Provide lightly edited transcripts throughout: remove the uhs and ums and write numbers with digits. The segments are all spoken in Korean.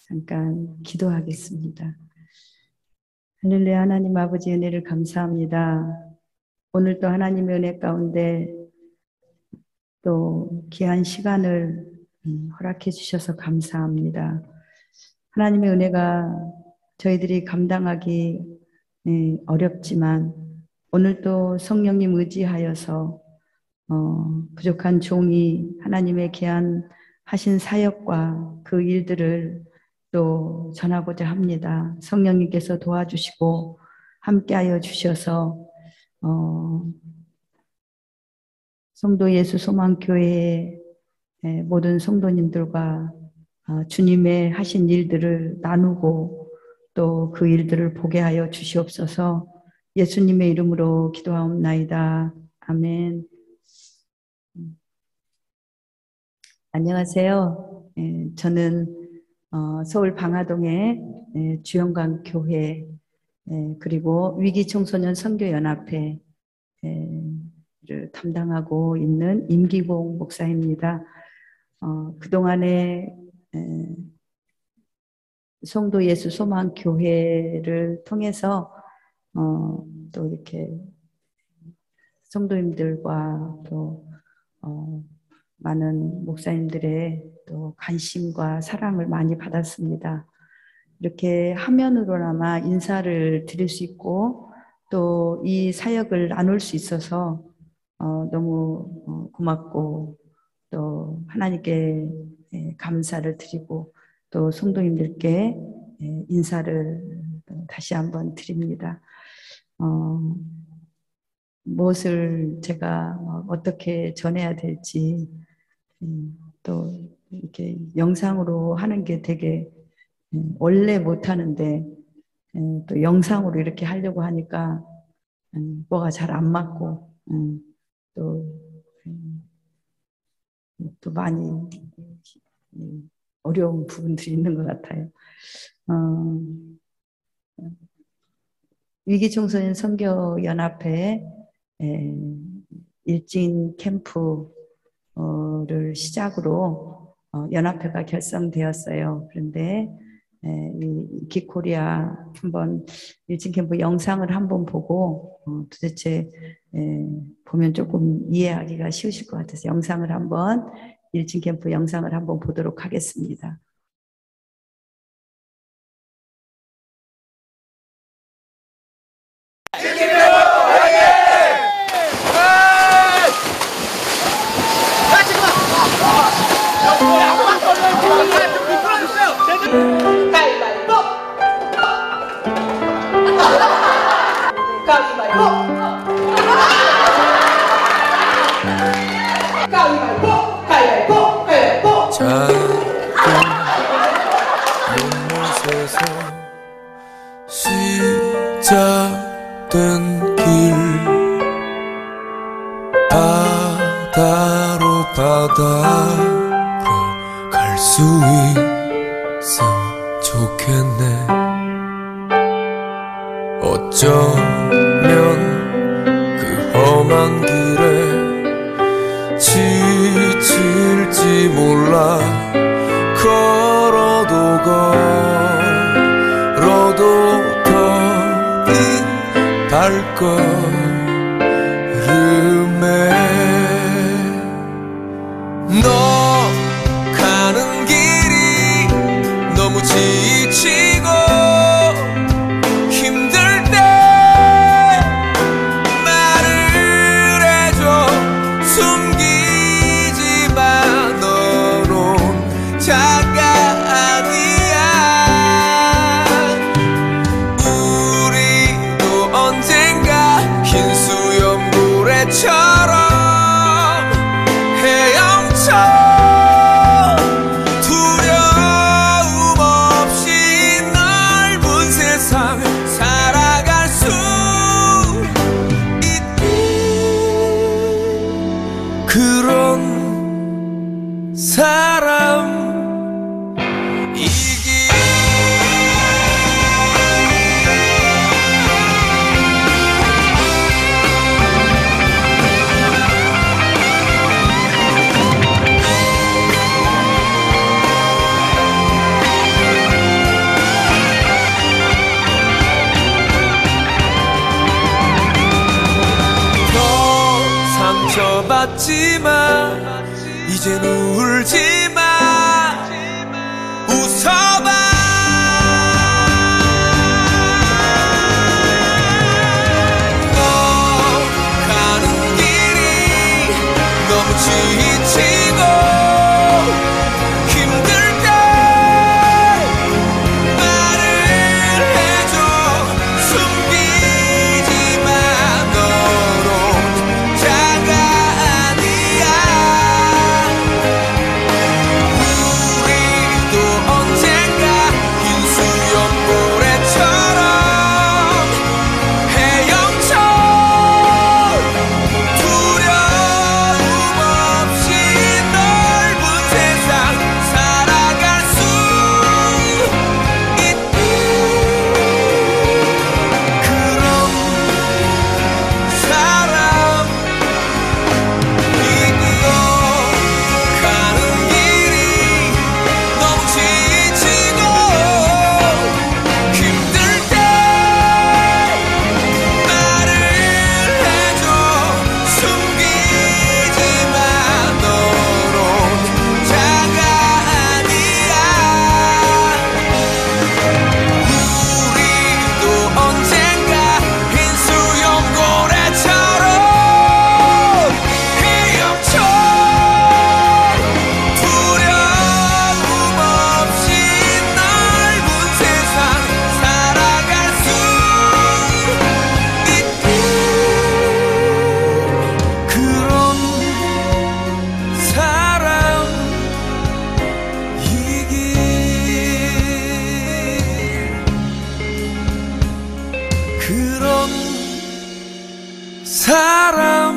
잠깐 기도하겠습니다. 할렐루야. 하나님 아버지 은혜를 감사합니다. 오늘도 하나님의 은혜 가운데 또 귀한 시간을 허락해 주셔서 감사합니다. 하나님의 은혜가 저희들이 감당하기 어렵지만 오늘도 성령님 의지하여서 부족한 종이 하나님의 귀한 하신 사역과 그 일들을 또 전하고자 합니다. 성령님께서 도와주시고 함께하여 주셔서 성도 예수 소망교회의 모든 성도님들과 주님의 하신 일들을 나누고 또 그 일들을 보게 하여 주시옵소서. 예수님의 이름으로 기도하옵나이다. 아멘. 안녕하세요. 저는 서울 방화동의 주영강 교회 그리고 위기청소년 선교연합회를 담당하고 있는 임기봉 목사입니다. 그동안에 성도 예수 소망 교회를 통해서 또 이렇게 성도님들과 또 많은 목사님들의 또 관심과 사랑을 많이 받았습니다. 이렇게 화면으로나마 인사를 드릴 수 있고 또 이 사역을 나눌 수 있어서 너무 고맙고 또 하나님께 감사를 드리고 또 성도님들께 인사를 다시 한번 드립니다. 무엇을 제가 어떻게 전해야 될지 또 이렇게 영상으로 하는 게 되게 원래 못하는데 또 영상으로 이렇게 하려고 하니까 뭐가 잘 안 맞고 또 많이 어려운 부분들이 있는 것 같아요. 위기청소년 선교연합회 일진 캠프를 시작으로 연합회가 결성되었어요. 그런데 이 기코리아 한번 일진 캠프 영상을 한번 보고 도대체 보면 조금 이해하기가 쉬우실 것 같아서 영상을 한번 일진 캠프 영상을 한번 보도록 하겠습니다. 시작된 길 바다로 갈 수 있음 좋겠네. 어쩌면 그 험한 길에 지칠지 몰라. 걸어도 더딘 발걸음에 너 가는 길이 너무 지치고 힘들 때 말을 해줘. 숨기지 마. 너는 자가 아니야. 우리도 언젠가 흰 수염고래처럼 헤엄쳐 두려움 없이 넓은 세상 살아갈 수 있는 그런 사람 봤지만 이젠 울지마 웃어봐 너 가는 길이 너무 지치고 힘들 때 말을 해줘 숨기지마 너로 자가 아니야 우리도 언젠가 긴 수염고래처럼 헤엄쳐 두려움 없이 넓은 세상 살아갈 수 있는 그런 사람 이끌어 가는 길이 너무 지치고 힘들 때 말을 해줘 숨기지마 너로 자가 아니야 우리도 언젠가 흰 수염고래처럼 헤엄쳐 두려움 없이 넓은 세상 살아갈 수 있는 그런 사람이길 그런 사람이길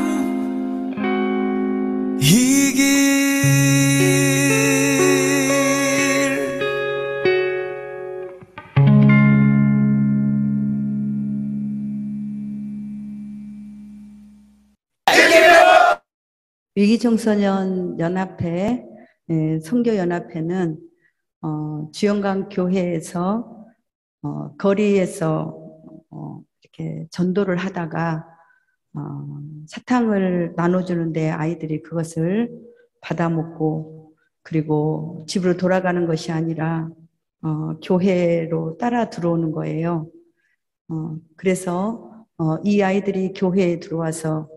위기청소년 연합회, 선교연합회는 주영강 교회에서 거리에서 이렇게 전도를 하다가 사탕을 나눠주는데 아이들이 그것을 받아먹고 그리고 집으로 돌아가는 것이 아니라 교회로 따라 들어오는 거예요. 그래서 이 아이들이 교회에 들어와서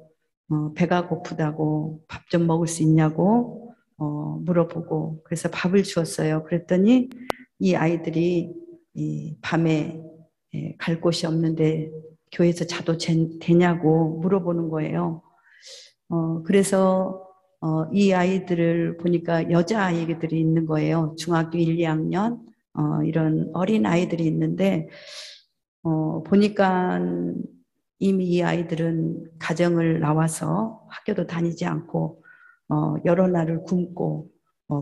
배가 고프다고 밥 좀 먹을 수 있냐고 물어보고 그래서 밥을 주었어요. 그랬더니 이 아이들이 이 밤에 갈 곳이 없는데 교회에서 자도 되냐고 물어보는 거예요. 그래서 이 아이들을 보니까 여자아이들이 있는 거예요. 중학교 1, 2학년 이런 어린 아이들이 있는데 보니까 이미 이 아이들은 가정을 나와서 학교도 다니지 않고 여러 날을 굶고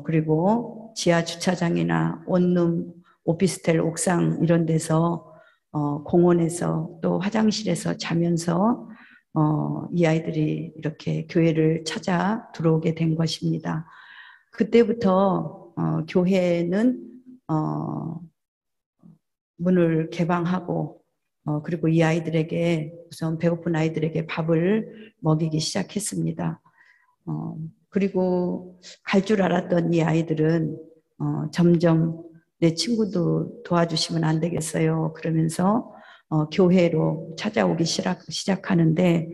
그리고 지하 주차장이나 원룸 오피스텔 옥상 이런 데서 공원에서 또 화장실에서 자면서 이 아이들이 이렇게 교회를 찾아 들어오게 된 것입니다. 그때부터 교회는 문을 개방하고 그리고 이 아이들에게 우선 배고픈 아이들에게 밥을 먹이기 시작했습니다. 그리고 갈 줄 알았던 이 아이들은 점점 내 친구도 도와주시면 안 되겠어요. 그러면서 교회로 찾아오기 시작하는데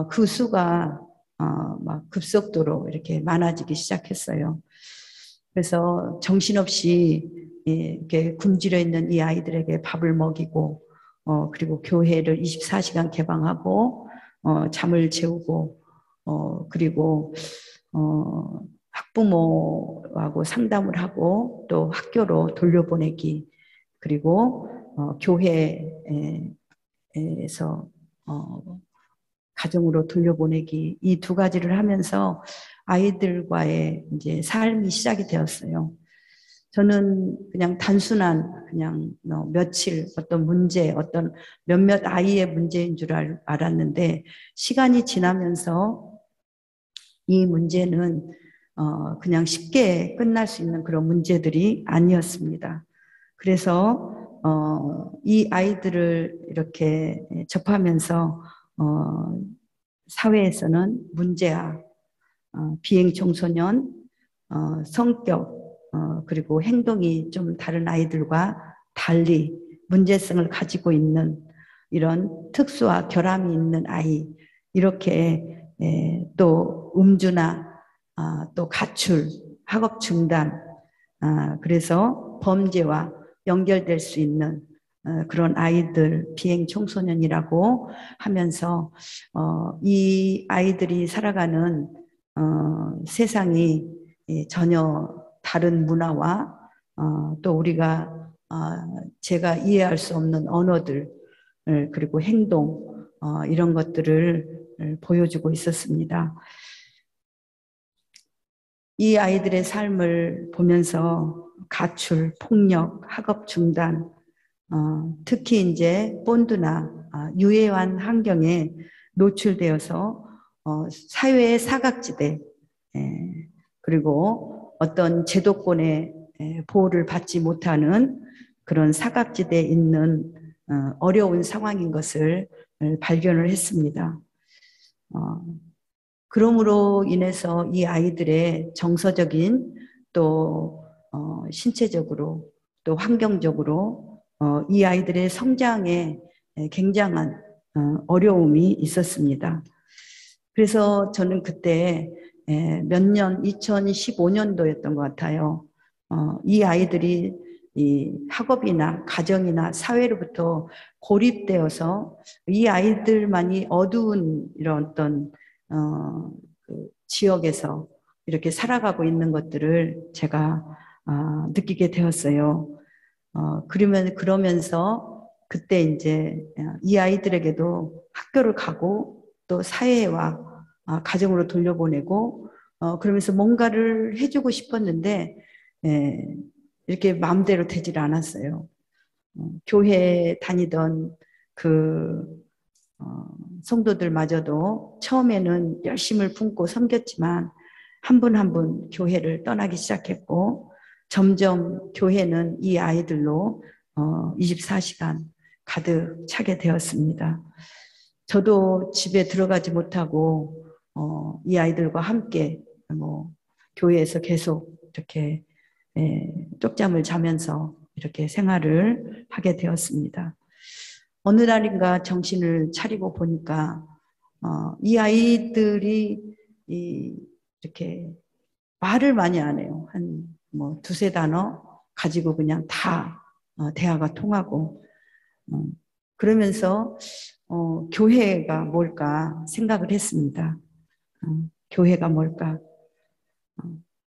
그 수가 막 급속도로 이렇게 많아지기 시작했어요. 그래서 정신없이 이렇게 굶주려 있는 이 아이들에게 밥을 먹이고 그리고 교회를 24시간 개방하고 잠을 재우고 그리고 학부모하고 상담을 하고 또 학교로 돌려보내기 그리고 교회에서 가정으로 돌려보내기 이 두 가지를 하면서 아이들과의 이제 삶이 시작이 되었어요. 저는 그냥 단순한 그냥 며칠 어떤 문제 어떤 몇몇 아이의 문제인 줄 알았는데 시간이 지나면서 이 문제는 그냥 쉽게 끝날 수 있는 그런 문제들이 아니었습니다. 그래서 이 아이들을 이렇게 접하면서 사회에서는 문제아 비행 청소년, 성격, 그리고 행동이 좀 다른 아이들과 달리 문제성을 가지고 있는 이런 특수와 결함이 있는 아이, 이렇게 또 음주나 또 가출, 학업 중단, 그래서 범죄와 연결될 수 있는 그런 아이들, 비행 청소년이라고 하면서 이 아이들이 살아가는 세상이 전혀 다른 문화와 또 우리가 제가 이해할 수 없는 언어들 그리고 행동 이런 것들을 보여주고 있었습니다. 이 아이들의 삶을 보면서 가출, 폭력, 학업 중단, 특히 이제 본드나 유해한 환경에 노출되어서 사회의 사각지대 그리고 어떤 제도권의 보호를 받지 못하는 그런 사각지대에 있는 어려운 상황인 것을 발견을 했습니다. 그러므로 인해서 이 아이들의 정서적인 또 신체적으로 또 환경적으로 이 아이들의 성장에 굉장한 어려움이 있었습니다. 그래서 저는 그때 몇 년, 2015년도였던 것 같아요. 이 아이들이 이 학업이나 가정이나 사회로부터 고립되어서 이 아이들만이 어두운 이런 어떤 그 지역에서 이렇게 살아가고 있는 것들을 제가 느끼게 되었어요. 그러면서 그때 이제 이 아이들에게도 학교를 가고 또 사회와 가정으로 돌려보내고 그러면서 뭔가를 해주고 싶었는데 이렇게 마음대로 되질 않았어요. 교회 다니던 그 성도들마저도 처음에는 열심을 품고 섬겼지만 한 분 한 분 교회를 떠나기 시작했고 점점 교회는 이 아이들로 24시간 가득 차게 되었습니다. 저도 집에 들어가지 못하고 이 아이들과 함께 교회에서 계속 이렇게 쪽잠을 자면서 이렇게 생활을 하게 되었습니다. 어느 날인가 정신을 차리고 보니까 이 아이들이 이렇게 말을 많이 안 해요. 한 두세 단어 가지고 그냥 다 대화가 통하고 그러면서 교회가 뭘까 생각을 했습니다. 교회가 뭘까?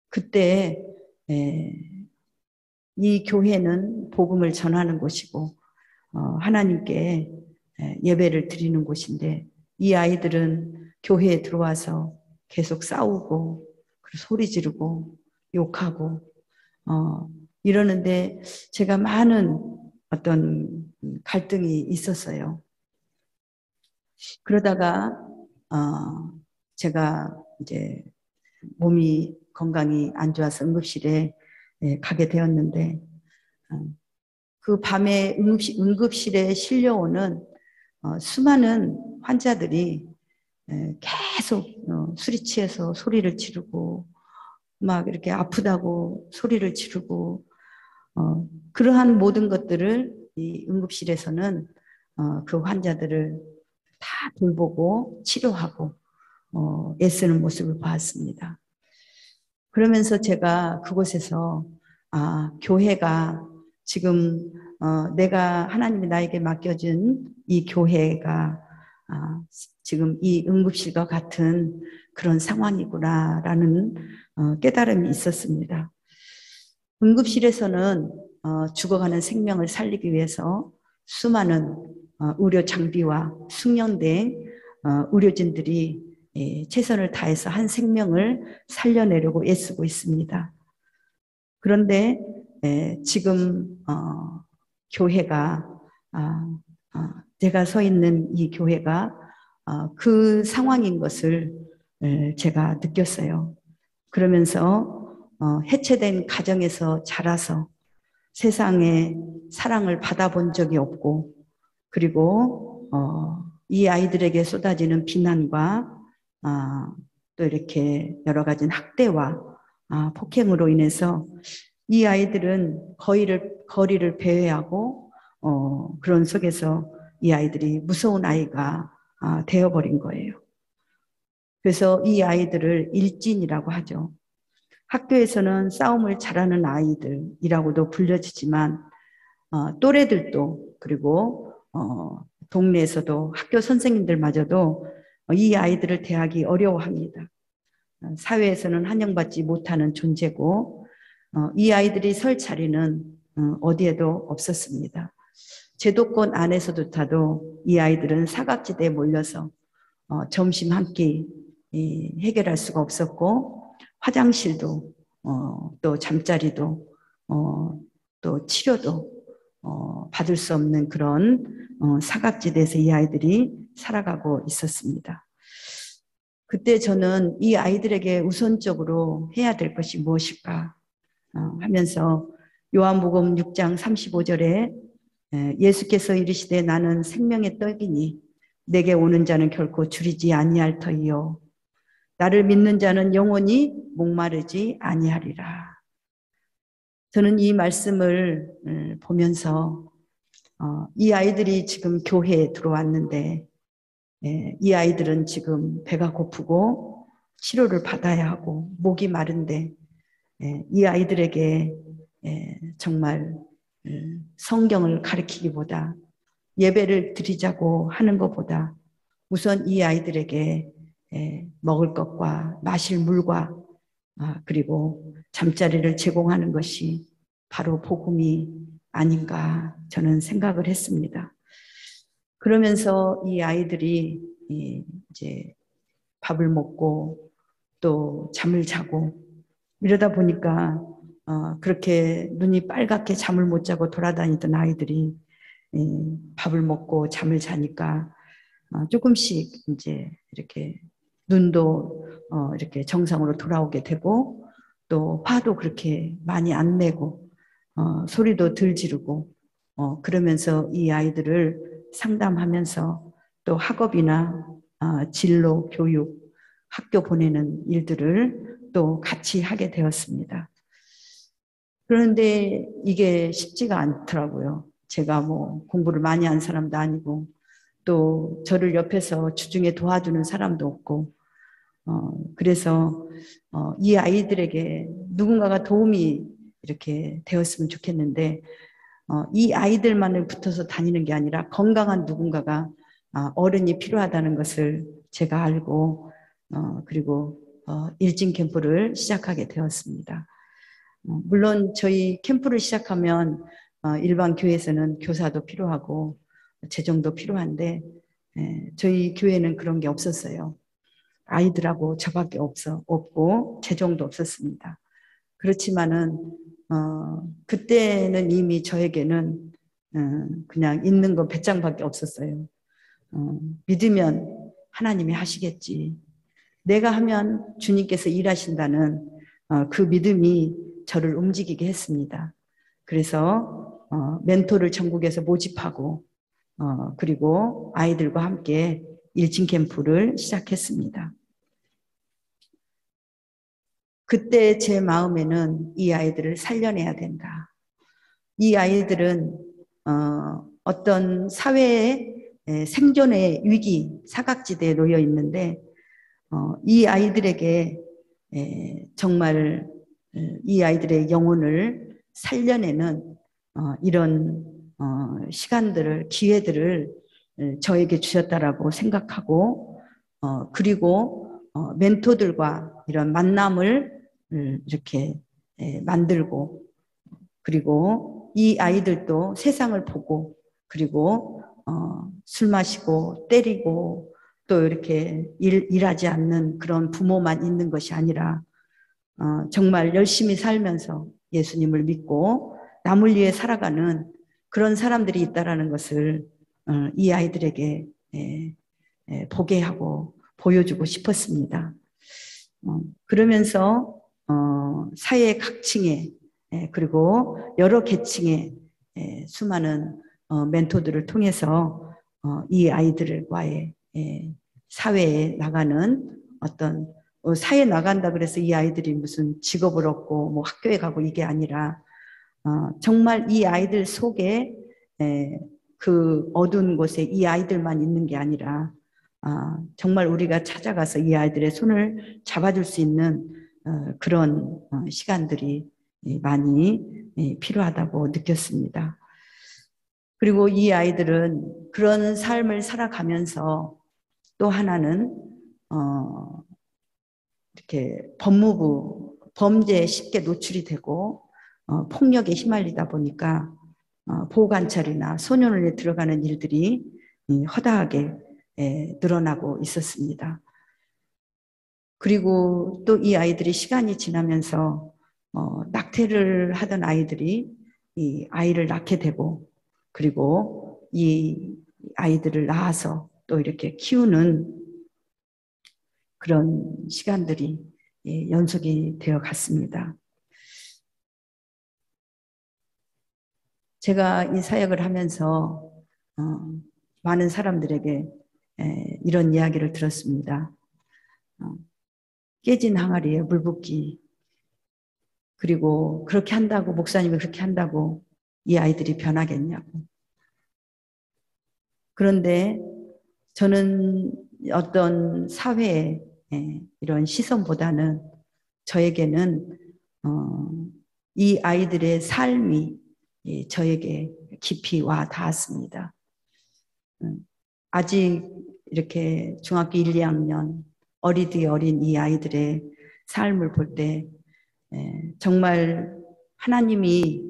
그때 이 교회는 복음을 전하는 곳이고 하나님께 예배를 드리는 곳인데 이 아이들은 교회에 들어와서 계속 싸우고 소리 지르고 욕하고 이러는데 제가 많은 어떤 갈등이 있었어요. 그러다가 제가 이제 몸이 건강이 안 좋아서 응급실에 가게 되었는데 그 밤에 응급실에 실려오는 수많은 환자들이 계속 술이 취해서 소리를 지르고 막 이렇게 아프다고 소리를 지르고 그러한 모든 것들을 이 응급실에서는 그 환자들을 다 돌보고 치료하고 애쓰는 모습을 봤습니다. 그러면서 제가 그곳에서 교회가 지금 내가 하나님이 나에게 맡겨준 이 교회가 지금 이 응급실과 같은 그런 상황이구나라는 깨달음이 있었습니다. 응급실에서는 죽어가는 생명을 살리기 위해서 수많은 의료 장비와 숙련된 의료진들이 최선을 다해서 한 생명을 살려내려고 애쓰고 있습니다. 그런데 지금 교회가 제가 서 있는 이 교회가 그 상황인 것을 제가 느꼈어요. 그러면서 해체된 가정에서 자라서 세상에 사랑을 받아본 적이 없고 그리고 이 아이들에게 쏟아지는 비난과 또 이렇게 여러 가지 학대와 폭행으로 인해서 이 아이들은 거리를 배회하고 그런 속에서 이 아이들이 무서운 아이가 되어버린 거예요. 그래서 이 아이들을 일진이라고 하죠. 학교에서는 싸움을 잘하는 아이들이라고도 불려지지만 또래들도 그리고 동네에서도 학교 선생님들마저도 이 아이들을 대하기 어려워합니다. 사회에서는 환영받지 못하는 존재고 이 아이들이 설 자리는 어디에도 없었습니다. 제도권 안에서조차도 이 아이들은 사각지대에 몰려서 점심 한 끼 해결할 수가 없었고 화장실도 또 잠자리도 또 치료도 받을 수 없는 그런 사각지대에서 이 아이들이 살아가고 있었습니다. 그때 저는 이 아이들에게 우선적으로 해야 될 것이 무엇일까 하면서 요한복음 6장 35절에 예수께서 이르시되 나는 생명의 떡이니 내게 오는 자는 결코 줄이지 아니할 터이요 나를 믿는 자는 영원히 목마르지 아니하리라. 저는 이 말씀을 보면서 이 아이들이 지금 교회에 들어왔는데 이 아이들은 지금 배가 고프고 치료를 받아야 하고 목이 마른데 이 아이들에게 정말 성경을 가르치기보다 예배를 드리자고 하는 것보다 우선 이 아이들에게 먹을 것과 마실 물과 그리고 잠자리를 제공하는 것이 바로 복음이 아닌가 저는 생각을 했습니다. 그러면서 이 아이들이 이제 밥을 먹고 또 잠을 자고 이러다 보니까 그렇게 눈이 빨갛게 잠을 못 자고 돌아다니던 아이들이 밥을 먹고 잠을 자니까 조금씩 이제 이렇게 눈도 이렇게 정상으로 돌아오게 되고 또 화도 그렇게 많이 안 내고 소리도 덜 지르고 그러면서 이 아이들을 상담하면서 또 학업이나 진로, 교육, 학교 보내는 일들을 또 같이 하게 되었습니다. 그런데 이게 쉽지가 않더라고요. 제가 뭐 공부를 많이 한 사람도 아니고 또 저를 옆에서 주중에 도와주는 사람도 없고 그래서 이 아이들에게 누군가가 도움이 이렇게 되었으면 좋겠는데 이 아이들만을 붙어서 다니는 게 아니라 건강한 누군가가 어른이 필요하다는 것을 제가 알고 그리고 일진 캠프를 시작하게 되었습니다. 물론 저희 캠프를 시작하면 일반 교회에서는 교사도 필요하고 재정도 필요한데 저희 교회는 그런 게 없었어요. 아이들하고 저밖에 없고 재정도 없었습니다. 그렇지만은 그때는 이미 저에게는 그냥 있는 거 배짱밖에 없었어요. 믿으면 하나님이 하시겠지. 내가 하면 주님께서 일하신다는 그 믿음이 저를 움직이게 했습니다. 그래서 멘토를 전국에서 모집하고 그리고 아이들과 함께 일진 캠프를 시작했습니다. 그때 제 마음에는 이 아이들을 살려내야 된다. 이 아이들은 어떤 사회의 생존의 위기, 사각지대에 놓여 있는데 이 아이들에게 정말 이 아이들의 영혼을 살려내는 이런 시간들을, 기회들을 저에게 주셨다라고 생각하고 그리고 멘토들과 이런 만남을 이렇게 만들고 그리고 이 아이들도 세상을 보고 그리고 술 마시고 때리고 또 이렇게 일하지 않는 그런 부모만 있는 것이 아니라 정말 열심히 살면서 예수님을 믿고 남을 위해 살아가는 그런 사람들이 있다라는 것을 이 아이들에게 보게 하고 보여주고 싶었습니다. 그러면서 사회 각층에 그리고 여러 계층의 수많은 멘토들을 통해서 이 아이들과의 사회에 나가는 어떤 사회에 나간다 그래서 이 아이들이 무슨 직업을 얻고 뭐 학교에 가고 이게 아니라 정말 이 아이들 속에 그 어두운 곳에 이 아이들만 있는 게 아니라 정말 우리가 찾아가서 이 아이들의 손을 잡아줄 수 있는 그런 시간들이 많이 필요하다고 느꼈습니다. 그리고 이 아이들은 그런 삶을 살아가면서 또 하나는 이렇게 법무부 범죄에 쉽게 노출이 되고 폭력에 휘말리다 보니까 보호관찰이나 소년원에 들어가는 일들이 허다하게 늘어나고 있었습니다. 그리고 또 이 아이들이 시간이 지나면서 낙태를 하던 아이들이 이 아이를 낳게 되고 그리고 이 아이들을 낳아서 또 이렇게 키우는 그런 시간들이 연속이 되어 갔습니다. 제가 이 사역을 하면서 많은 사람들에게 이런 이야기를 들었습니다. 깨진 항아리에 물 붓기, 그리고 그렇게 한다고 목사님이 그렇게 한다고 이 아이들이 변하겠냐고. 그런데 저는 어떤 사회의 이런 시선보다는 저에게는 이 아이들의 삶이 저에게 깊이 와 닿았습니다. 아직 이렇게 중학교 1, 2학년 어리디 어린 이 아이들의 삶을 볼 때 정말 하나님이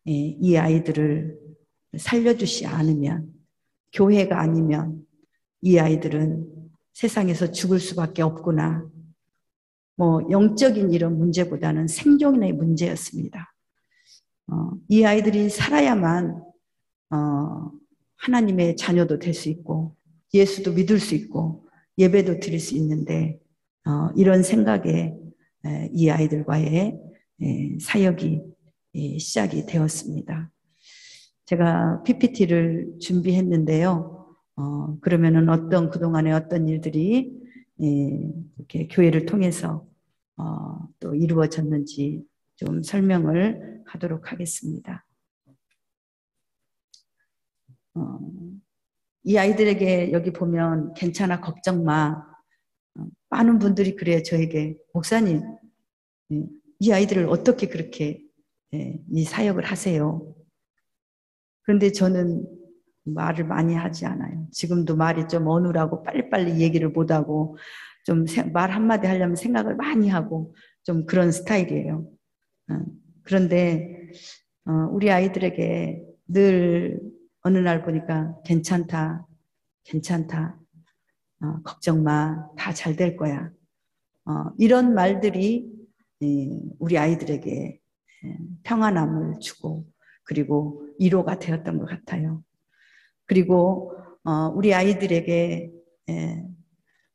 이 아이들을 살려주지 않으면, 교회가 아니면 이 아이들은 세상에서 죽을 수밖에 없구나. 뭐 영적인 이런 문제보다는 생존의 문제였습니다. 이 아이들이 살아야만 하나님의 자녀도 될 수 있고 예수도 믿을 수 있고 예배도 드릴 수 있는데 이런 생각에 이 아이들과의 사역이 시작이 되었습니다. 제가 PPT를 준비했는데요. 그러면은 그동안에 어떤 일들이 이렇게 교회를 통해서 또 이루어졌는지 좀 설명을 하도록 하겠습니다. 이 아이들에게 여기 보면 괜찮아, 걱정 마. 많은 분들이 그래요, 저에게. 목사님, 이 아이들을 어떻게 그렇게 이 사역을 하세요? 그런데 저는 말을 많이 하지 않아요. 지금도 말이 좀 어눌하고 빨리빨리 얘기를 못하고 좀 말 한마디 하려면 생각을 많이 하고 좀 그런 스타일이에요. 그런데 우리 아이들에게 늘 어느 날 보니까 괜찮다, 괜찮다, 걱정 마, 다 잘 될 거야. 이런 말들이 우리 아이들에게 평안함을 주고 그리고 위로가 되었던 것 같아요. 그리고 우리 아이들에게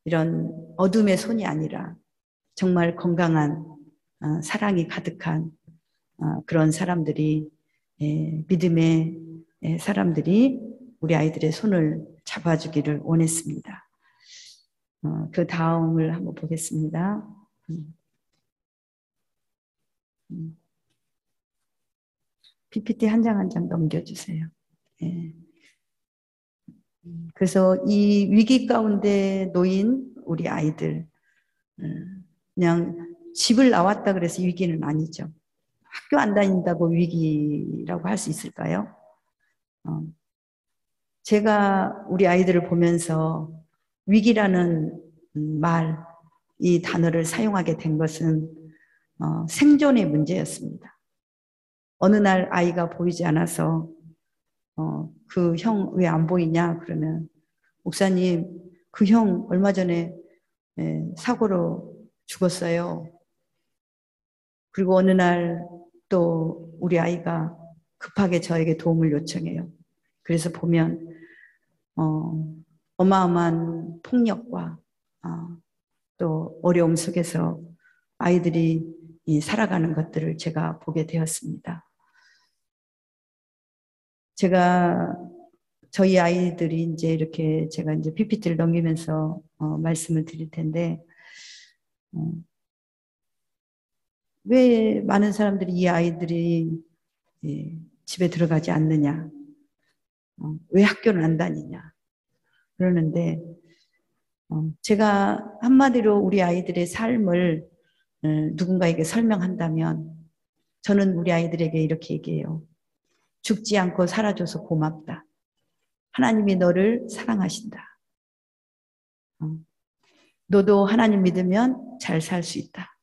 이런 어둠의 손이 아니라 정말 건강한 사랑이 가득한 그런 사람들이 믿음의 사람들이 우리 아이들의 손을 잡아주기를 원했습니다. 그 다음을 한번 보겠습니다. PPT 한 장 한 장 넘겨주세요. 그래서 이 위기 가운데 놓인 우리 아이들, 그냥 집을 나왔다 그래서 위기는 아니죠. 학교 안 다닌다고 위기라고 할 수 있을까요? 제가 우리 아이들을 보면서 위기라는 말, 이 단어를 사용하게 된 것은 생존의 문제였습니다. 어느 날 아이가 보이지 않아서 그 형 왜 안 보이냐 그러면 목사님 그 형 얼마 전에 사고로 죽었어요. 그리고 어느 날 또 우리 아이가 급하게 저에게 도움을 요청해요. 그래서 보면 어마어마한 폭력과 또 어려움 속에서 아이들이 살아가는 것들을 제가 보게 되었습니다. 제가 저희 아이들이 이제 이렇게 제가 이제 PPT를 넘기면서 말씀을 드릴 텐데 어, 왜 많은 사람들이 이 아이들이 집에 들어가지 않느냐? 왜 학교를 안 다니냐? 그러는데 제가 한마디로 우리 아이들의 삶을 누군가에게 설명한다면 저는 우리 아이들에게 이렇게 얘기해요. 죽지 않고 살아줘서 고맙다. 하나님이 너를 사랑하신다. 너도 하나님 믿으면 잘 살 수 있다.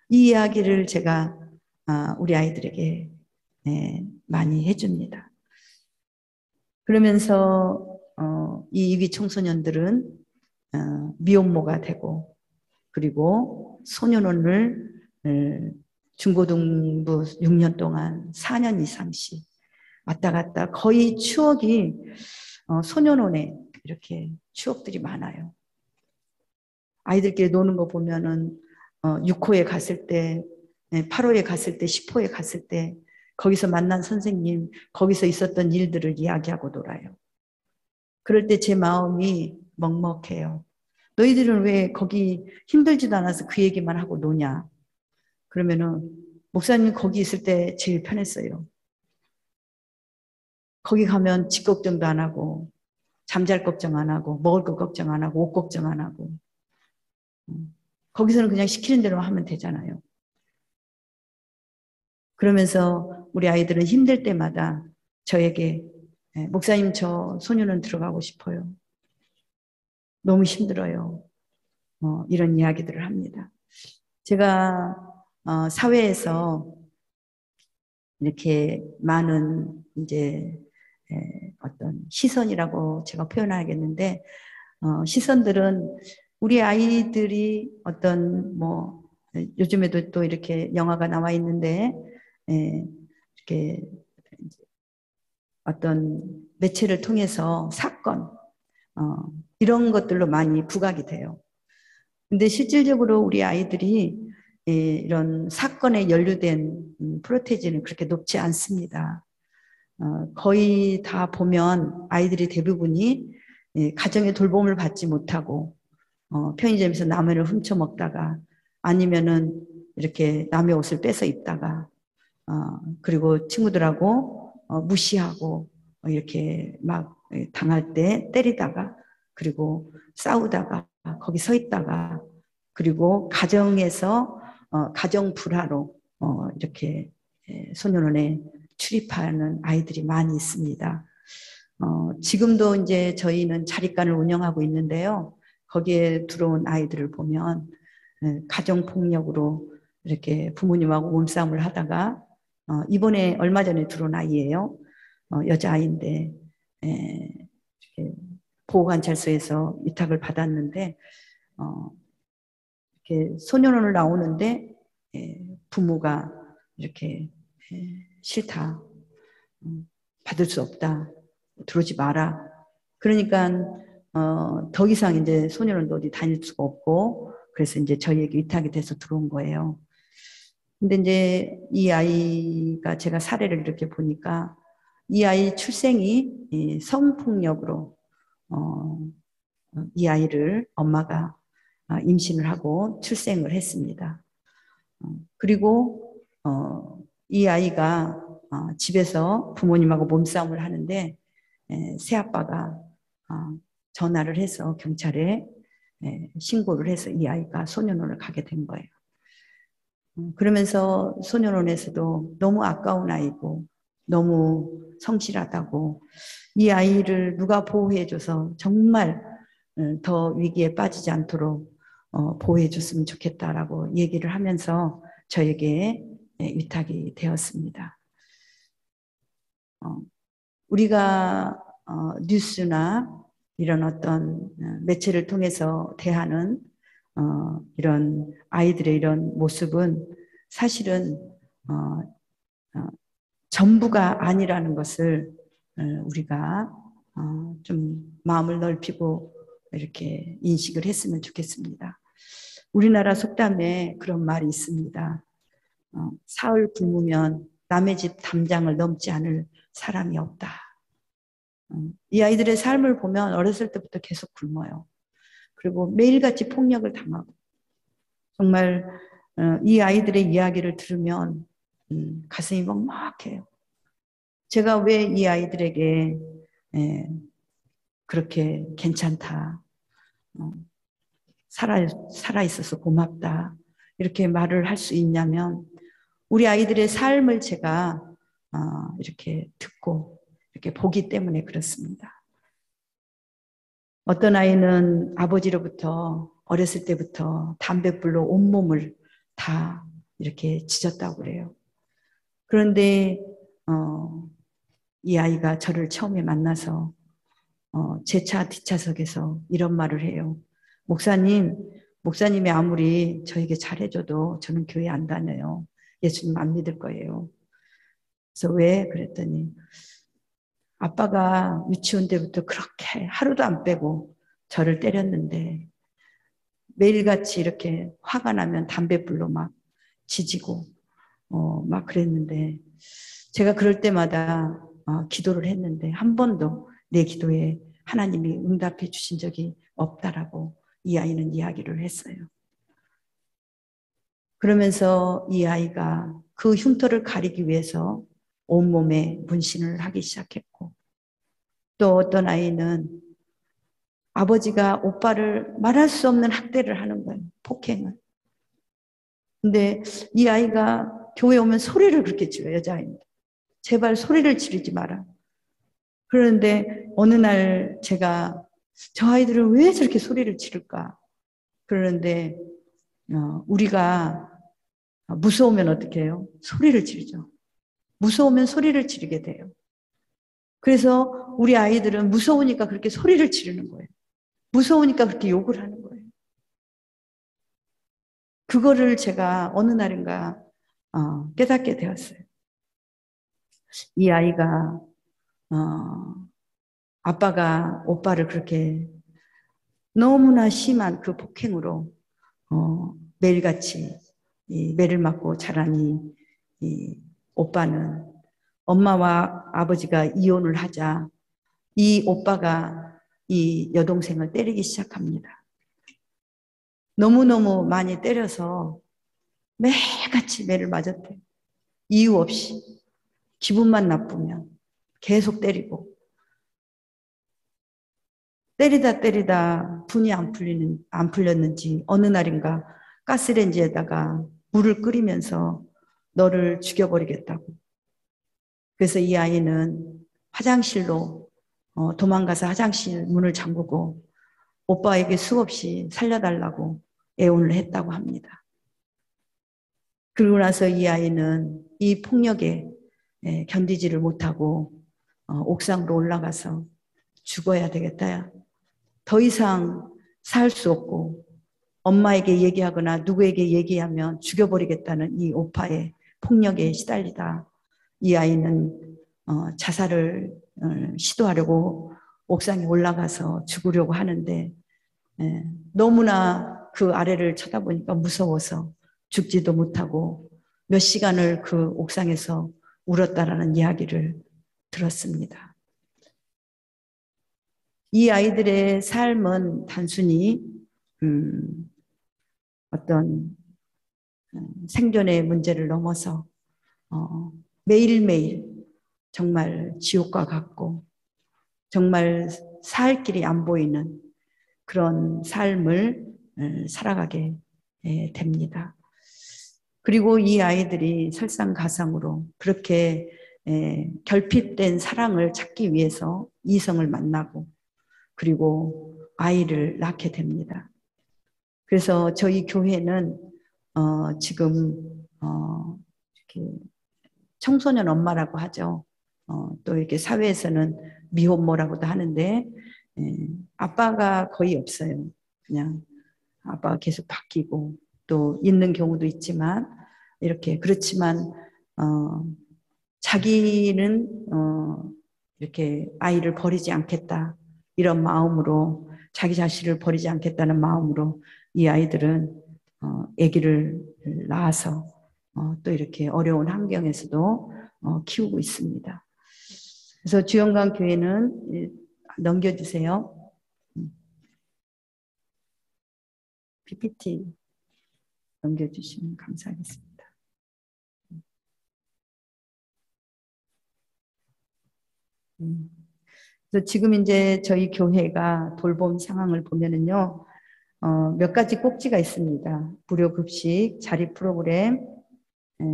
이 이야기를 제가 우리 아이들에게 많이 해줍니다. 그러면서 이 위기 청소년들은 미혼모가 되고 그리고 소년원을 중고등부 6년 동안 4년 이상씩 왔다 갔다 거의 추억이 소년원에 이렇게 추억들이 많아요. 아이들끼리 노는 거 보면은 6호에 갔을 때, 8호에 갔을 때, 10호에 갔을 때 거기서 만난 선생님, 거기서 있었던 일들을 이야기하고 놀아요. 그럴 때 제 마음이 먹먹해요. 너희들은 왜 거기 힘들지도 않아서 그 얘기만 하고 노냐? 그러면은 목사님 거기 있을 때 제일 편했어요. 거기 가면 집 걱정도 안 하고 잠잘 걱정 안 하고 먹을 거 걱정 안 하고 옷 걱정 안 하고 거기서는 그냥 시키는 대로 하면 되잖아요. 그러면서 우리 아이들은 힘들 때마다 저에게 목사님 저 소년원 들어가고 싶어요. 너무 힘들어요. 이런 이야기들을 합니다. 제가 사회에서 이렇게 많은 이제 어떤 시선이라고 제가 표현하겠는데 시선들은 우리 아이들이 어떤 뭐 요즘에도 또 이렇게 영화가 나와 있는데 이렇게 어떤 매체를 통해서 사건 이런 것들로 많이 부각이 돼요. 근데 실질적으로 우리 아이들이 이런 사건에 연루된 프로테이지는 그렇게 높지 않습니다. 거의 다 보면 아이들이 대부분이 가정의 돌봄을 받지 못하고 편의점에서 남의 옷을 훔쳐 먹다가 아니면은 이렇게 남의 옷을 뺏어 입다가 그리고 친구들하고 무시하고 이렇게 막 당할 때 때리다가 그리고 싸우다가 거기 서 있다가 그리고 가정에서 가정 불화로 이렇게 소년원에 출입하는 아이들이 많이 있습니다. 지금도 이제 저희는 자립관을 운영하고 있는데요. 거기에 들어온 아이들을 보면 가정폭력으로 이렇게 부모님하고 몸싸움을 하다가 이번에 얼마 전에 들어온 아이예요. 여자아이인데 보호관찰소에서 위탁을 받았는데 이렇게 소년원을 나오는데 부모가 이렇게 싫다. 받을 수 없다. 들어오지 마라. 그러니까 더 이상 이제 소년원도 어디 다닐 수가 없고 그래서 이제 저희에게 위탁이 돼서 들어온 거예요. 근데 이제 이 아이가 제가 사례를 이렇게 보니까 이 아이 출생이 성폭력으로 이 아이를 엄마가 임신을 하고 출생을 했습니다. 그리고 이 아이가 집에서 부모님하고 몸싸움을 하는데 새아빠가 전화를 해서 경찰에 신고를 해서 이 아이가 소년원을 가게 된 거예요. 그러면서 소년원에서도 너무 아까운 아이고 너무 성실하다고 이 아이를 누가 보호해줘서 정말 더 위기에 빠지지 않도록 보호해줬으면 좋겠다라고 얘기를 하면서 저에게 위탁이 되었습니다. 우리가 뉴스나 이런 어떤 매체를 통해서 대하는 이런 아이들의 이런 모습은 사실은 전부가 아니라는 것을 우리가 좀 마음을 넓히고 이렇게 인식을 했으면 좋겠습니다. 우리나라 속담에 그런 말이 있습니다. 사흘 굶으면 남의 집 담장을 넘지 않을 사람이 없다. 이 아이들의 삶을 보면 어렸을 때부터 계속 굶어요. 그리고 매일같이 폭력을 당하고 정말 이 아이들의 이야기를 들으면 가슴이 먹먹해요. 제가 왜 이 아이들에게 그렇게 괜찮다, 살아 있어서 고맙다 이렇게 말을 할 수 있냐면 우리 아이들의 삶을 제가 이렇게 듣고 이렇게 보기 때문에 그렇습니다. 어떤 아이는 아버지로부터 어렸을 때부터 담뱃불로 온몸을 다 이렇게 지졌다고 그래요. 그런데 이 아이가 저를 처음에 만나서 제 차 뒷좌석에서 이런 말을 해요. 목사님이 아무리 저에게 잘해줘도 저는 교회 안 다녀요. 예수님 안 믿을 거예요. 그래서 왜? 그랬더니 아빠가 유치원 때부터 그렇게 하루도 안 빼고 저를 때렸는데 매일같이 이렇게 화가 나면 담뱃불로 막 지지고 막 그랬는데 제가 그럴 때마다 기도를 했는데 한 번도 내 기도에 하나님이 응답해 주신 적이 없다라고 이 아이는 이야기를 했어요. 그러면서 이 아이가 그 흉터를 가리기 위해서 온몸에 문신을 하기 시작했고 또 어떤 아이는 아버지가 오빠를 말할 수 없는 학대를 하는 거예요. 폭행을. 근데 이 아이가 교회 오면 소리를 그렇게 질러요. 여자아이인데. 제발 소리를 지르지 마라. 그런데 어느 날 제가 저 아이들은 왜 저렇게 소리를 지를까? 그러는데 우리가 무서우면 어떻게 해요? 소리를 지르죠. 무서우면 소리를 지르게 돼요. 그래서 우리 아이들은 무서우니까 그렇게 소리를 지르는 거예요. 무서우니까 그렇게 욕을 하는 거예요. 그거를 제가 어느 날인가 깨닫게 되었어요. 이 아이가 아빠가 오빠를 그렇게 너무나 심한 그 폭행으로 매일같이 매를 맞고 자라니 이 오빠는 엄마와 아버지가 이혼을 하자 이 오빠가 이 여동생을 때리기 시작합니다. 너무너무 많이 때려서 매일같이 매를 맞았대요. 이유 없이 기분만 나쁘면 계속 때리고 때리다 분이 안 풀렸는지 어느 날인가 가스레인지에다가 물을 끓이면서 너를 죽여버리겠다고. 그래서 이 아이는 화장실로 도망가서 화장실 문을 잠그고 오빠에게 수없이 살려달라고 애원을 했다고 합니다. 그러고 나서 이 아이는 이 폭력에 견디지를 못하고 옥상으로 올라가서 죽어야 되겠다. 더 이상 살 수 없고 엄마에게 얘기하거나 누구에게 얘기하면 죽여버리겠다는 이 오빠의 폭력에 시달리다 이 아이는 자살을 시도하려고 옥상에 올라가서 죽으려고 하는데 너무나 그 아래를 쳐다보니까 무서워서 죽지도 못하고 몇 시간을 그 옥상에서 울었다라는 이야기를 들었습니다. 이 아이들의 삶은 단순히 어떤 생존의 문제를 넘어서 매일매일 정말 지옥과 같고 정말 살 길이 안 보이는 그런 삶을 살아가게 됩니다. 그리고 이 아이들이 설상가상으로 그렇게 결핍된 사랑을 찾기 위해서 이성을 만나고 그리고 아이를 낳게 됩니다. 그래서 저희 교회는 지금 이렇게 청소년 엄마라고 하죠. 또 이렇게 사회에서는 미혼모라고도 하는데 아빠가 거의 없어요. 그냥 아빠가 계속 바뀌고 또 있는 경우도 있지만 이렇게 그렇지만 자기는 이렇게 아이를 버리지 않겠다 이런 마음으로 자기 자신을 버리지 않겠다는 마음으로 이 아이들은 아기를 낳아서 또 이렇게 어려운 환경에서도 키우고 있습니다. 그래서 주영강 교회는 넘겨주세요. PPT 넘겨주시면 감사하겠습니다. 그래서 지금 이제 저희 교회가 돌봄 상황을 보면은요, 몇 가지 꼭지가 있습니다. 무료 급식, 자립 프로그램, 예,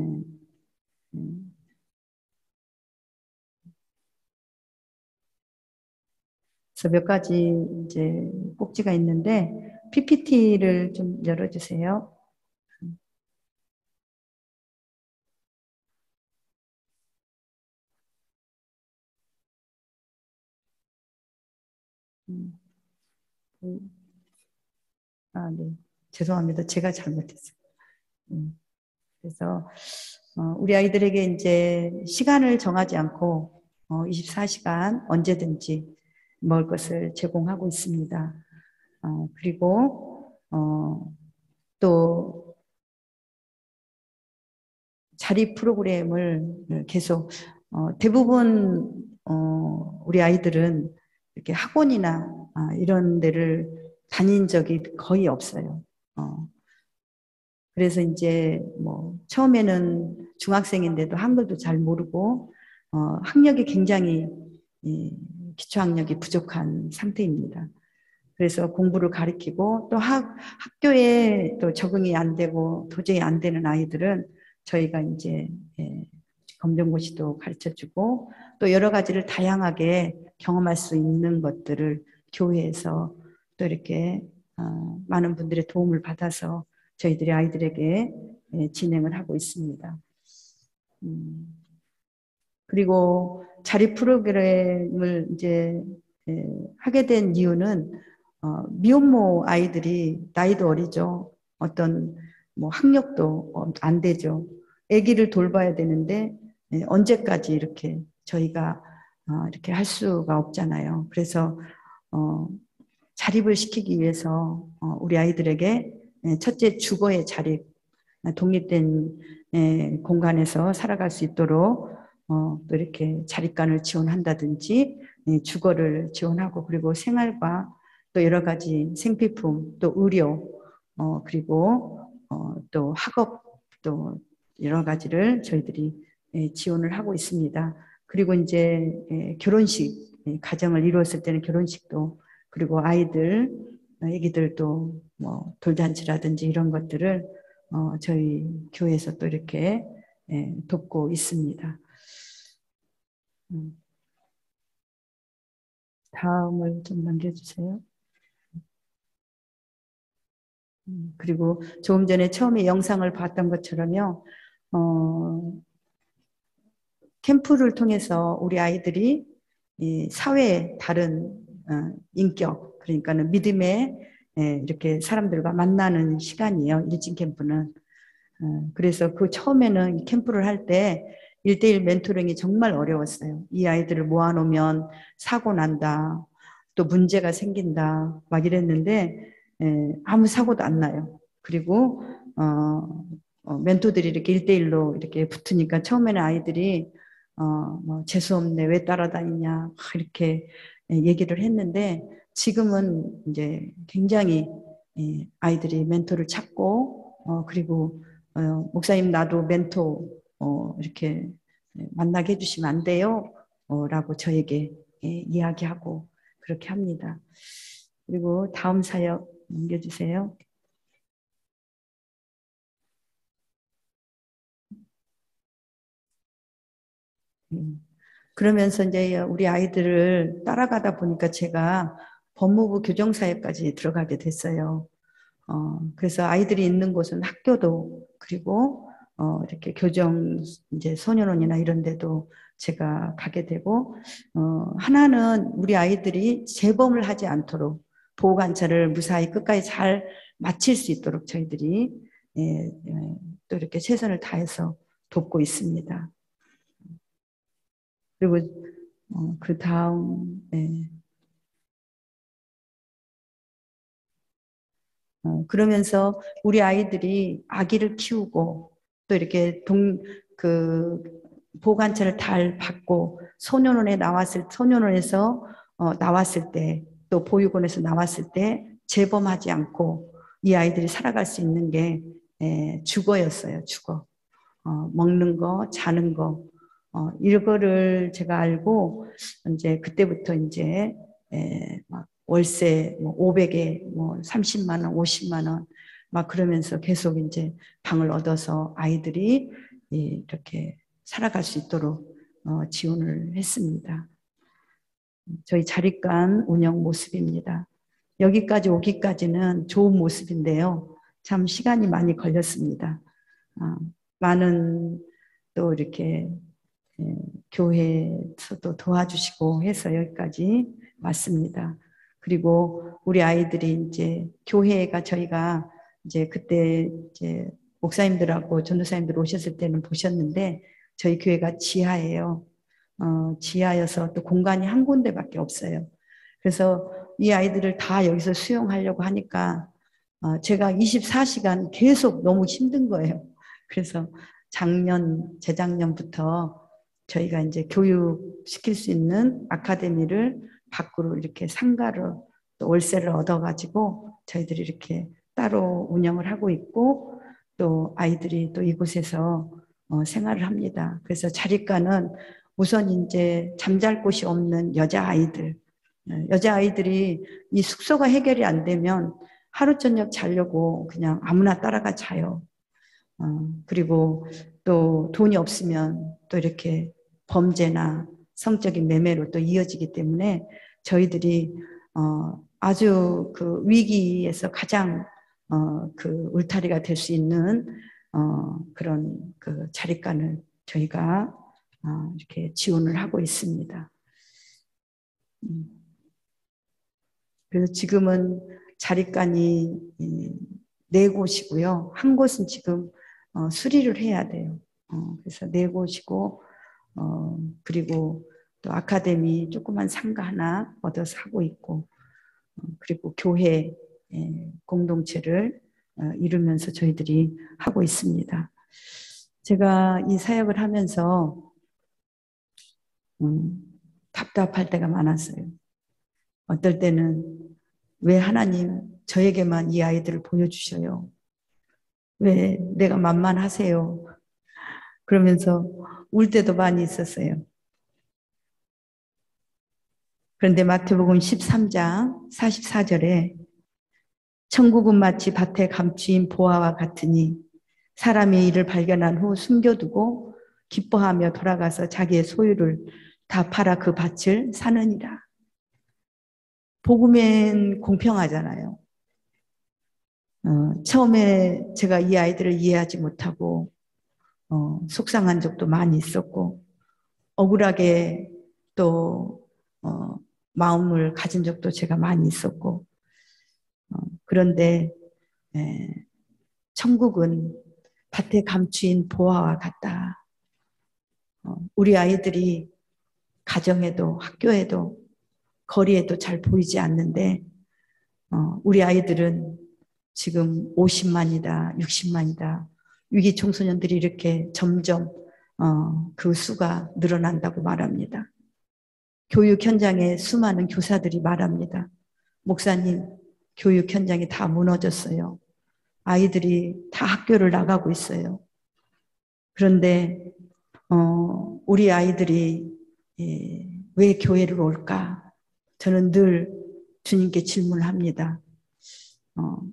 그래서 몇 가지 이제 꼭지가 있는데 PPT를 좀 열어주세요. 아, 네. 죄송합니다. 제가 잘못했어요. 그래서 우리 아이들에게 이제 시간을 정하지 않고 24시간 언제든지 먹을 것을 제공하고 있습니다. 그리고 또 자립 프로그램을 계속 대부분 우리 아이들은 이렇게 학원이나 이런 데를 다닌 적이 거의 없어요. 그래서 이제 뭐 처음에는 중학생인데도 한글도 잘 모르고 학력이 굉장히 기초학력이 부족한 상태입니다. 그래서 공부를 가르치고 또 학교에 또 적응이 안 되고 도저히 안 되는 아이들은 저희가 이제 검정고시도 가르쳐주고 또 여러 가지를 다양하게 경험할 수 있는 것들을 교회에서 또 이렇게 많은 분들의 도움을 받아서 저희들이 아이들에게 진행을 하고 있습니다. 그리고 자립 프로그램을 이제 하게 된 이유는 미혼모 아이들이 나이도 어리죠. 어떤 뭐 학력도 안 되죠. 아기를 돌봐야 되는데 언제까지 이렇게 저희가 이렇게 할 수가 없잖아요. 그래서 자립을 시키기 위해서 우리 아이들에게 첫째 주거의 자립, 독립된 공간에서 살아갈 수 있도록 또 이렇게 자립관을 지원한다든지 주거를 지원하고 그리고 생활과 또 여러 가지 생필품 또 의료 그리고 또 학업 또 여러 가지를 저희들이 지원을 하고 있습니다. 그리고 이제 결혼식 가정을 이루었을 때는 결혼식도 그리고 아기들도 뭐 돌잔치라든지 이런 것들을 저희 교회에서 또 이렇게 돕고 있습니다. 다음을 좀 남겨주세요. 그리고 조금 전에 처음에 영상을 봤던 것처럼요, 캠프를 통해서 우리 아이들이 이 사회의 다른 인격, 그러니까는 믿음의 이렇게 사람들과 만나는 시간이에요. 일진 캠프는. 그래서 그 처음에는 이 캠프를 할 때 1대1 멘토링이 정말 어려웠어요. 이 아이들을 모아놓으면 사고 난다. 또 문제가 생긴다. 막 이랬는데 아무 사고도 안 나요. 그리고 멘토들이 이렇게 1대1로 이렇게 붙으니까 처음에는 아이들이 뭐 재수없네. 왜 따라다니냐. 이렇게 얘기를 했는데 지금은 이제 굉장히 아이들이 멘토를 찾고 그리고 목사님 나도 멘토 이렇게 만나게 해주시면 안 돼요? 라고 저에게 이야기하고 그렇게 합니다. 그리고 다음 사역 넘겨주세요. 그러면서 이제 우리 아이들을 따라가다 보니까 제가 법무부 교정사역까지 들어가게 됐어요. 그래서 아이들이 있는 곳은 학교도 그리고 이렇게 교정 이제 소년원이나 이런 데도 제가 가게 되고 하나는 우리 아이들이 재범을 하지 않도록 보호 관찰을 무사히 끝까지 잘 마칠 수 있도록 저희들이 또 이렇게 최선을 다해서 돕고 있습니다. 그리고 그 다음 그러면서 우리 아이들이 아기를 키우고 또 이렇게 그 보호관찰을 잘 받고 소년원에서 나왔을 때 또 보육원에서 나왔을 때 재범하지 않고 이 아이들이 살아갈 수 있는 게 주거였어요. 주거. 먹는 거, 자는 거. 이거를 제가 알고 이제 그때부터 이제 막 월세 뭐 500에 뭐 30만 원, 50만 원 막 그러면서 계속 이제 방을 얻어서 아이들이 이렇게 살아갈 수 있도록 지원을 했습니다. 저희 자립관 운영 모습입니다. 여기까지 오기까지는 좋은 모습인데요. 참 시간이 많이 걸렸습니다. 많은 또 이렇게 교회에서도 도와주시고 해서 여기까지 왔습니다. 그리고 우리 아이들이 이제 교회가 저희가 이제 그때 이제 목사님들하고 전도사님들 오셨을 때는 보셨는데 저희 교회가 지하예요. 지하여서 또 공간이 한 군데밖에 없어요. 그래서 이 아이들을 다 여기서 수용하려고 하니까 제가 24시간 계속 너무 힘든 거예요. 그래서 재작년부터 저희가 이제 교육시킬 수 있는 아카데미를 밖으로 이렇게 상가를 또 월세를 얻어가지고 저희들이 이렇게 따로 운영을 하고 있고 또 아이들이 또 이곳에서 생활을 합니다. 그래서 자립관은 우선 이제 잠잘 곳이 없는 여자아이들이 이 숙소가 해결이 안 되면 하루 저녁 자려고 그냥 아무나 따라가 자요. 그리고 또 돈이 없으면 또 이렇게 범죄나 성적인 매매로 또 이어지기 때문에 저희들이 아주 그 위기에서 가장 그 울타리가 될 수 있는 그런 그 자립관을 저희가 이렇게 지원을 하고 있습니다. 그래서 지금은 자립관이 4곳이고요. 한 곳은 지금 수리를 해야 돼요. 그래서 4곳이고 그리고 또 아카데미 조그만 상가 하나 얻어서 하고 있고 그리고 교회 공동체를 이루면서 저희들이 하고 있습니다. 제가 이 사역을 하면서 답답할 때가 많았어요. 어떨 때는 왜 하나님 저에게만 이 아이들을 보여주셔요? 왜 내가 만만하세요? 그러면서 울 때도 많이 있었어요. 그런데 마태복음 13장 44절에 천국은 마치 밭에 감추인 보화와 같으니 사람이 이를 발견한 후 숨겨두고 기뻐하며 돌아가서 자기의 소유를 다 팔아 그 밭을 사느니라. 복음엔 공평하잖아요. 처음에 제가 이 아이들을 이해하지 못하고 속상한 적도 많이 있었고 억울하게 또 마음을 가진 적도 제가 많이 있었고 그런데 천국은 밭에 감추인 보화와 같다. 우리 아이들이 가정에도 학교에도 거리에도 잘 보이지 않는데 우리 아이들은 지금 50만이다, 60만이다. 위기 청소년들이 이렇게 점점 그 수가 늘어난다고 말합니다. 교육 현장에 수많은 교사들이 말합니다. 목사님, 교육 현장이 다 무너졌어요. 아이들이 다 학교를 나가고 있어요. 그런데 우리 아이들이 왜 교회를 올까? 저는 늘 주님께 질문을 합니다.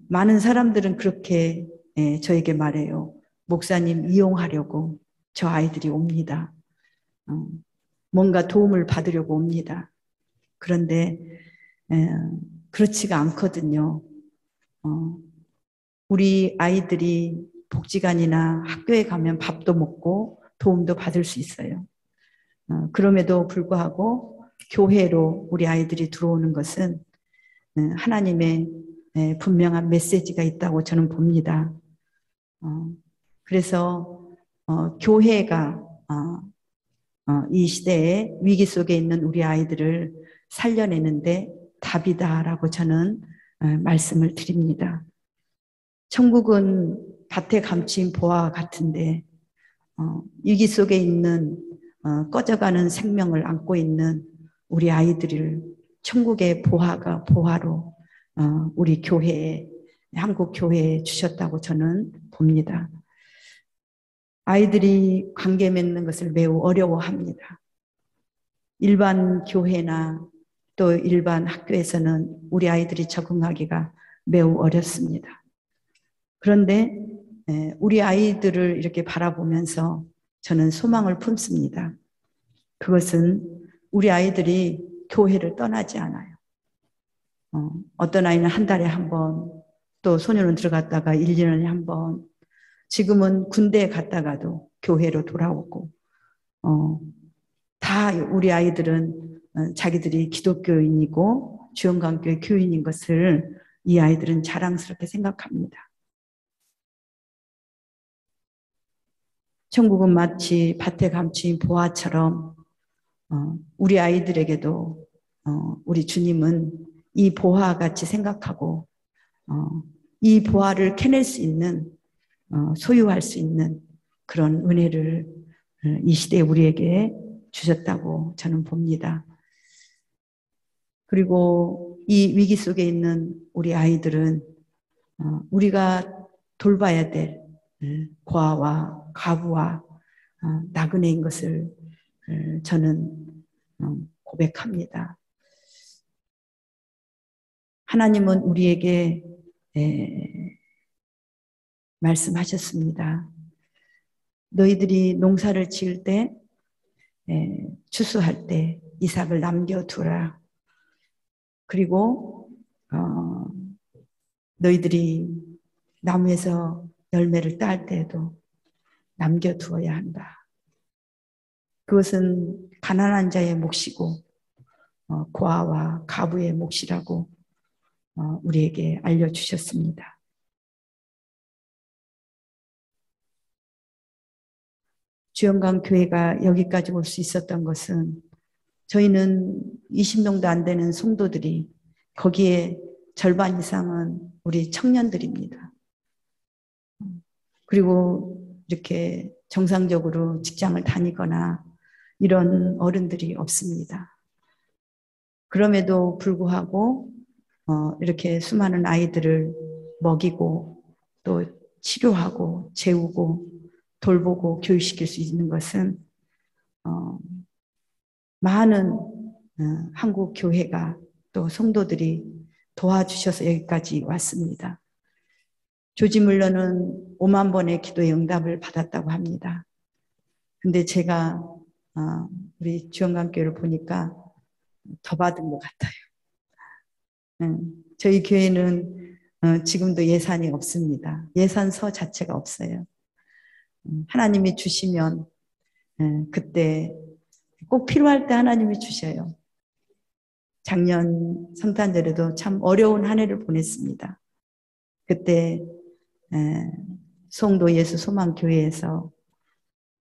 많은 사람들은 그렇게 저에게 말해요. 목사님 이용하려고 저 아이들이 옵니다. 뭔가 도움을 받으려고 옵니다. 그런데 그렇지가 않거든요. 우리 아이들이 복지관이나 학교에 가면 밥도 먹고 도움도 받을 수 있어요. 그럼에도 불구하고 교회로 우리 아이들이 들어오는 것은 하나님의 분명한 메시지가 있다고 저는 봅니다. 그래서 교회가 이 시대에 위기 속에 있는 우리 아이들을 살려내는데 답이다라고 저는 말씀을 드립니다. 천국은 밭에 감추인 보화와 같은데 위기 속에 있는 꺼져가는 생명을 안고 있는 우리 아이들을 천국의 보화로 우리 교회에 한국 교회에 주셨다고 저는 봅니다. 아이들이 관계 맺는 것을 매우 어려워합니다. 일반 교회나 또 일반 학교에서는 우리 아이들이 적응하기가 매우 어렵습니다. 그런데 우리 아이들을 이렇게 바라보면서 저는 소망을 품습니다. 그것은 우리 아이들이 교회를 떠나지 않아요. 어떤 아이는 한 달에 한 번, 또 소년원 들어갔다가 1, 2년에 한 번, 지금은 군대에 갔다가도 교회로 돌아오고, 다 우리 아이들은 자기들이 기독교인이고 주영강교회 교인인 것을 이 아이들은 자랑스럽게 생각합니다. 천국은 마치 밭에 감추인 보화처럼 우리 아이들에게도 우리 주님은 이 보화같이 생각하고 이 보화를 캐낼 수 있는 소유할 수 있는 그런 은혜를 이 시대에 우리에게 주셨다고 저는 봅니다. 그리고 이 위기 속에 있는 우리 아이들은 우리가 돌봐야 될 고아와 가부와 나그네인 것을 저는 고백합니다. 하나님은 우리에게 말씀하셨습니다. 너희들이 농사를 지을 때 추수할 때 이삭을 남겨두라. 그리고 너희들이 나무에서 열매를 딸 때에도 남겨두어야 한다. 그것은 가난한 자의 몫이고 고아와 가부의 몫이라고 우리에게 알려주셨습니다. 주영강 교회가 여기까지 올 수 있었던 것은 저희는 20명도 안 되는 성도들이 거기에 절반 이상은 우리 청년들입니다. 그리고 이렇게 정상적으로 직장을 다니거나 이런 어른들이 없습니다. 그럼에도 불구하고 이렇게 수많은 아이들을 먹이고 또 치료하고 재우고 돌보고 교육시킬 수 있는 것은 많은 한국 교회가 또 성도들이 도와주셔서 여기까지 왔습니다. 조지 물러는 5만 번의 기도의 응답을 받았다고 합니다. 근데 제가 우리 주영강교회를 보니까 더 받은 것 같아요. 저희 교회는 지금도 예산이 없습니다. 예산서 자체가 없어요. 하나님이 주시면 그때 꼭 필요할 때 하나님이 주셔요. 작년 성탄절에도 참 어려운 한 해를 보냈습니다. 그때 송도 예수 소망교회에서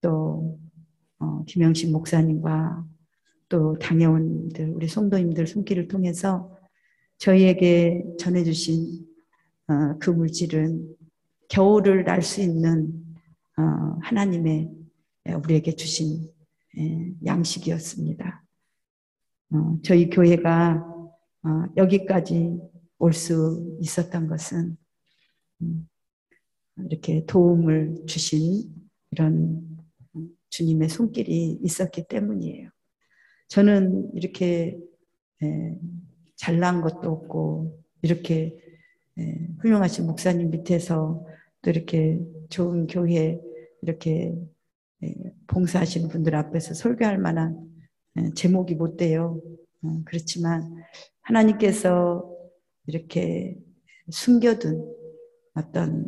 또 김영식 목사님과 또 당회원들 우리 성도님들 손길을 통해서 저희에게 전해주신 그 물질은 겨울을 날 수 있는 하나님의 우리에게 주신 양식이었습니다. 저희 교회가 여기까지 올 수 있었던 것은 이렇게 도움을 주신 이런 주님의 손길이 있었기 때문이에요. 저는 이렇게 잘난 것도 없고 이렇게 훌륭하신 목사님 밑에서 또 이렇게 좋은 교회 이렇게 봉사하시는 분들 앞에서 설교할 만한 제목이 못 돼요. 그렇지만 하나님께서 이렇게 숨겨둔 어떤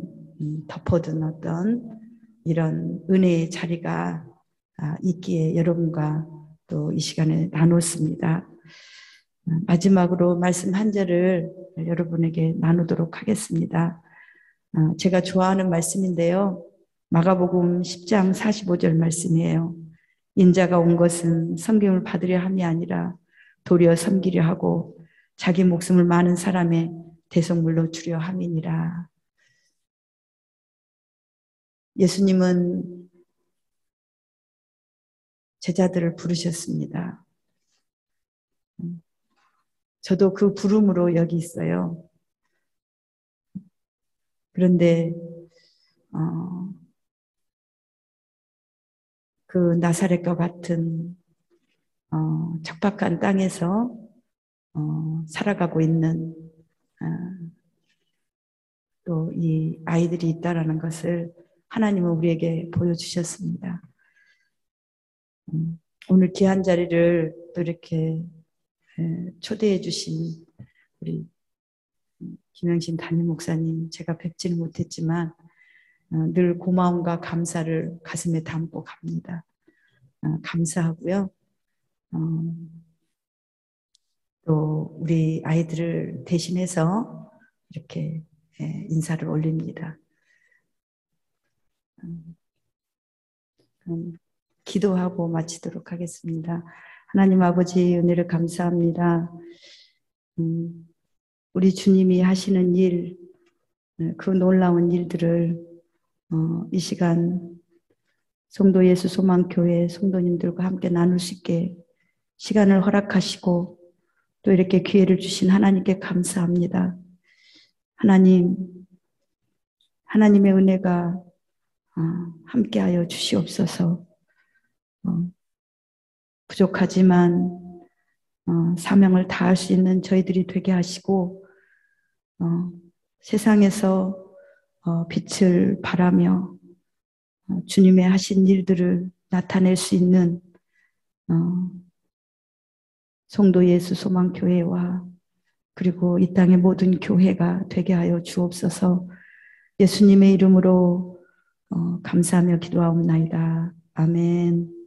덮어둔 어떤 이런 은혜의 자리가 있기에 여러분과 또 이 시간에 나눴습니다. 마지막으로 말씀 한 절을 여러분에게 나누도록 하겠습니다. 제가 좋아하는 말씀인데요. 마가복음 10장 45절 말씀이에요. 인자가 온 것은 섬김을 받으려 함이 아니라 도리어 섬기려 하고 자기 목숨을 많은 사람의 대속물로 주려 함이니라. 예수님은 제자들을 부르셨습니다. 저도 그 부름으로 여기 있어요. 그런데 그 나사렛과 같은 척박한 땅에서 살아가고 있는 또 이 아이들이 있다라는 것을 하나님은 우리에게 보여주셨습니다. 오늘 귀한 자리를 또 이렇게 초대해 주신 우리 김영신 담임 목사님, 제가 뵙지는 못했지만 늘 고마움과 감사를 가슴에 담고 갑니다. 감사하고요. 또 우리 아이들을 대신해서 이렇게 인사를 올립니다. 기도하고 마치도록 하겠습니다. 하나님 아버지 은혜를 감사합니다. 우리 주님이 하시는 일, 그 놀라운 일들을 이 시간 성도 예수 소망교회 성도님들과 함께 나눌 수 있게 시간을 허락하시고 또 이렇게 기회를 주신 하나님께 감사합니다. 하나님의 은혜가 함께하여 주시옵소서. 부족하지만 사명을 다할 수 있는 저희들이 되게 하시고 세상에서 빛을 발하며 주님의 하신 일들을 나타낼 수 있는 성도 예수 소망교회와 그리고 이 땅의 모든 교회가 되게 하여 주옵소서. 예수님의 이름으로 감사하며 기도하옵나이다. 아멘.